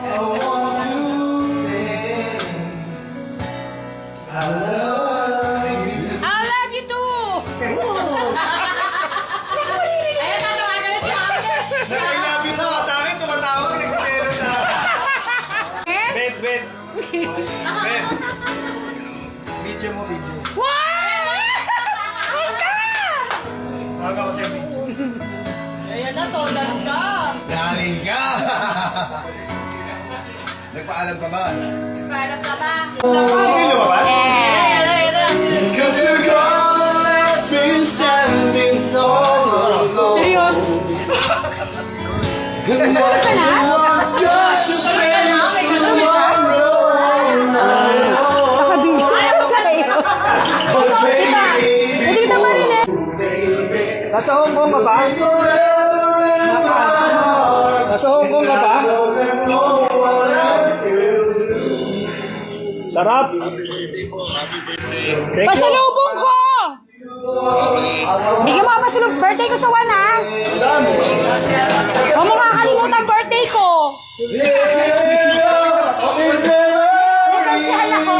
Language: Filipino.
I love you too! Ayan, tatawagan na si Ate. Nag-love you po sa amin, tumatawag, nagsisero sa... Bet, bet. Bet. Video mo, video. Wow! Punta! Tawag ako sa'yo. Ayan na, todas ka. Yari ka! Nagpaalam ka ba? Paalam ka ba? Hindi lumabas? Cause you're gone, left me standing all alone. Seryoso? And what Ka na? got to face tomorrow night. But baby, Nasa Hong Kong ka ba? Nasa Hong Kong ka ba? Sarap! Pasalubong ko! Bigyan mo ako pasalubong. Birthday ko sa 1, ha? Huwag mo kakalimutan birthday ko. Nagkasihan ako.